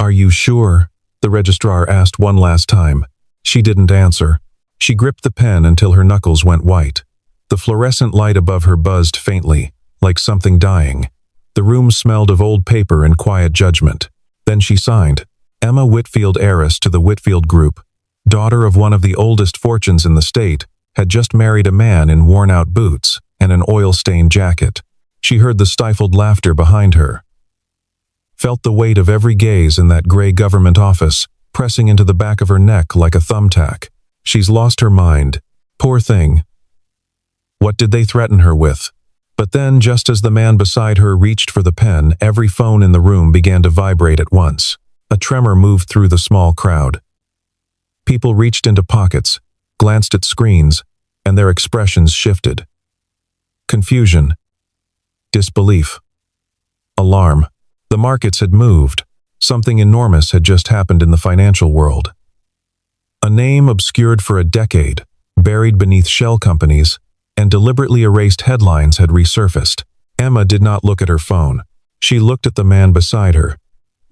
"Are you sure?" the registrar asked one last time. She didn't answer. She gripped the pen until her knuckles went white. The fluorescent light above her buzzed faintly, like something dying. The room smelled of old paper and quiet judgment. Then she signed, Emma Whitfield, heiress to the Whitfield Group, daughter of one of the oldest fortunes in the state, had just married a man in worn-out boots and an oil-stained jacket. She heard the stifled laughter behind her, felt the weight of every gaze in that gray government office, pressing into the back of her neck like a thumbtack. She's lost her mind. Poor thing. What did they threaten her with? But then, just as the man beside her reached for the pen, every phone in the room began to vibrate at once. A tremor moved through the small crowd. People reached into pockets, glanced at screens, and their expressions shifted. Confusion. Disbelief. Alarm. The markets had moved. Something enormous had just happened in the financial world. A name obscured for a decade, buried beneath shell companies, and deliberately erased headlines had resurfaced. Emma did not look at her phone. She looked at the man beside her,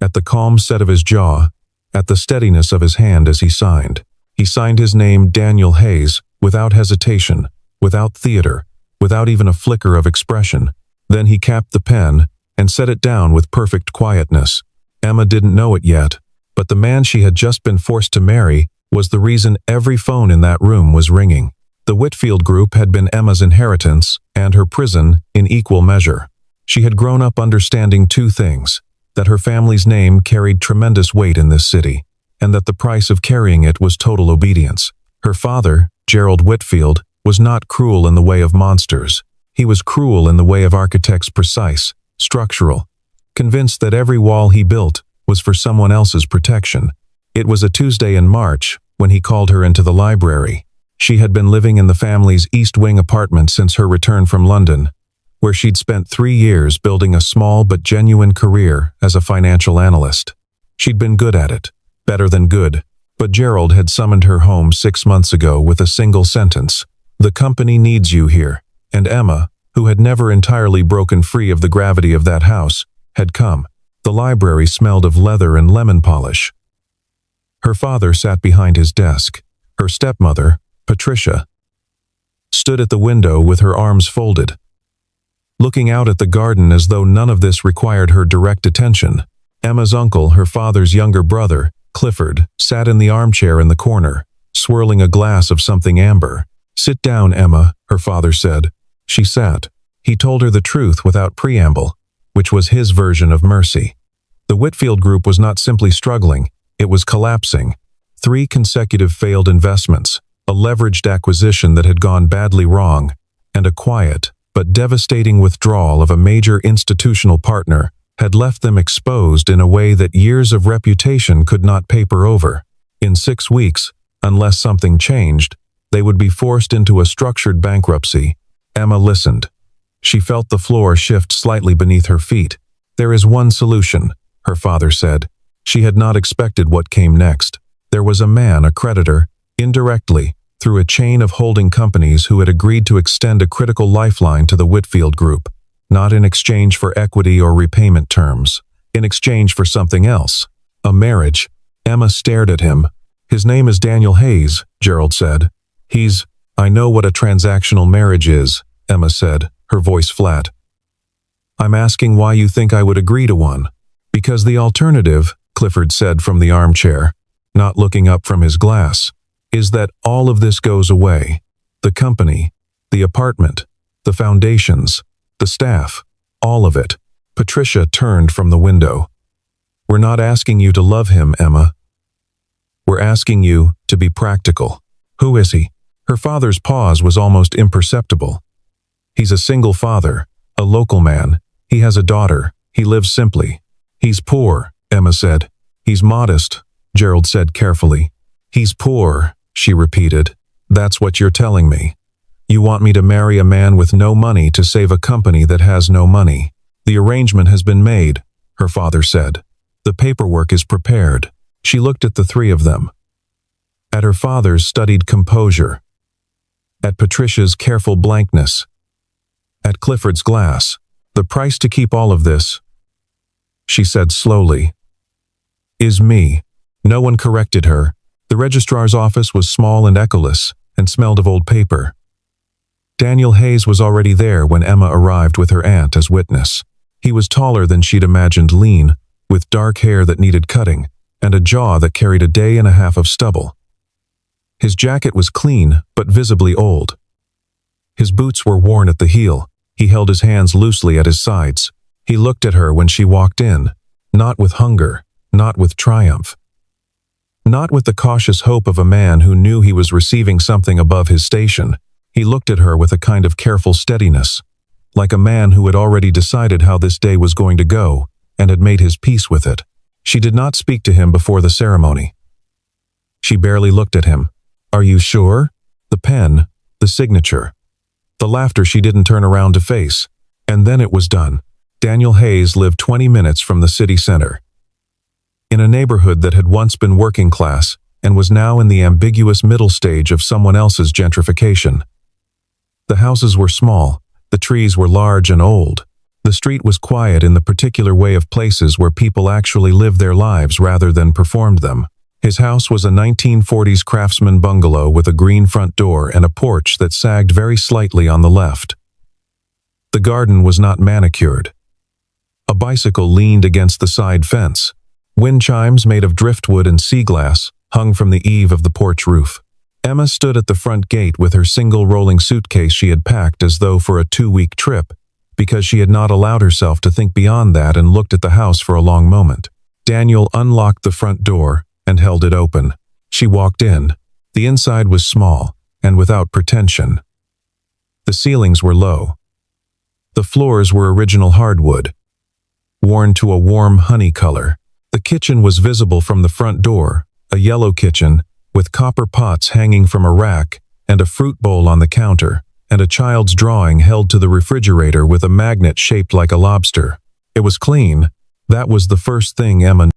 at the calm set of his jaw, at the steadiness of his hand as he signed. He signed his name, Daniel Hayes, without hesitation, without theater, without even a flicker of expression. Then he capped the pen and set it down with perfect quietness. Emma didn't know it yet, but the man she had just been forced to marry was the reason every phone in that room was ringing. The Whitfield Group had been Emma's inheritance and her prison in equal measure. She had grown up understanding two things: that her family's name carried tremendous weight in this city, and that the price of carrying it was total obedience. Her father, Gerald Whitfield, was not cruel in the way of monsters. He was cruel in the way of architects, precise, structural, convinced that every wall he built was for someone else's protection. It was a Tuesday in March when he called her into the library. She had been living in the family's East Wing apartment since her return from London, where she'd spent 3 years building a small but genuine career as a financial analyst. She'd been good at it, better than good, but Gerald had summoned her home 6 months ago with a single sentence: "The company needs you here." And Emma, who had never entirely broken free of the gravity of that house, had come. The library smelled of leather and lemon polish. Her father sat behind his desk. Her stepmother, Patricia, stood at the window with her arms folded, looking out at the garden as though none of this required her direct attention. Emma's uncle, her father's younger brother, Clifford, sat in the armchair in the corner, swirling a glass of something amber. "Sit down, Emma," her father said. She sat. He told her the truth without preamble, which was his version of mercy. The Whitfield Group was not simply struggling, it was collapsing. 3 consecutive failed investments, a leveraged acquisition that had gone badly wrong, and a quiet but devastating withdrawal of a major institutional partner had left them exposed in a way that years of reputation could not paper over. In 6 weeks, unless something changed, they would be forced into a structured bankruptcy. Emma listened. She felt the floor shift slightly beneath her feet. "There is one solution," her father said. She had not expected what came next. There was a man, a creditor, indirectly, through a chain of holding companies who had agreed to extend a critical lifeline to the Whitfield Group, not in exchange for equity or repayment terms, in exchange for something else. A marriage. Emma stared at him. "His name is Daniel Hayes," Gerald said. I know what a transactional marriage is," Emma said, her voice flat. "I'm asking why you think I would agree to one." "Because the alternative," Clifford said from the armchair, not looking up from his glass, "is that all of this goes away. The company, the apartment, the foundations, the staff, all of it." Patricia turned from the window. "We're not asking you to love him, Emma. We're asking you to be practical." "Who is he?" Her father's pause was almost imperceptible. "He's a single father, a local man. He has a daughter. He lives simply." "He's poor," Emma said. "He's modest," Gerald said carefully. "He's poor," she repeated. "That's what you're telling me. You want me to marry a man with no money to save a company that has no money." "The arrangement has been made," her father said. "The paperwork is prepared." She looked at the 3 of them. At her father's studied composure. At Patricia's careful blankness. At Clifford's glass. "The price to keep all of this," she said slowly, Is me. No one corrected her. The registrar's office was small and echoless, and smelled of old paper. Daniel Hayes was already there when Emma arrived with her aunt as witness. He was taller than she'd imagined, lean, with dark hair that needed cutting, and a jaw that carried a day and a half of stubble. His jacket was clean, but visibly old. His boots were worn at the heel. He held his hands loosely at his sides. He looked at her when she walked in, not with hunger, not with triumph. Not with the cautious hope of a man who knew he was receiving something above his station. He looked at her with a kind of careful steadiness, like a man who had already decided how this day was going to go, and had made his peace with it. She did not speak to him before the ceremony. She barely looked at him. Are you sure? The pen, the signature. The laughter she didn't turn around to face. And then it was done. Daniel Hayes lived 20 minutes from the city center. In a neighborhood that had once been working class, and was now in the ambiguous middle stage of someone else's gentrification. The houses were small, the trees were large and old. The street was quiet in the particular way of places where people actually lived their lives rather than performed them. His house was a 1940s craftsman bungalow with a green front door and a porch that sagged very slightly on the left. The garden was not manicured. A bicycle leaned against the side fence. Wind chimes made of driftwood and sea glass hung from the eave of the porch roof. Emma stood at the front gate with her single rolling suitcase she had packed as though for a 2-week trip, because she had not allowed herself to think beyond that, and looked at the house for a long moment. Daniel unlocked the front door and held it open. She walked in. The inside was small and without pretension. The ceilings were low. The floors were original hardwood, worn to a warm honey color. The kitchen was visible from the front door, a yellow kitchen, with copper pots hanging from a rack, and a fruit bowl on the counter, and a child's drawing held to the refrigerator with a magnet shaped like a lobster. It was clean. That was the first thing Emma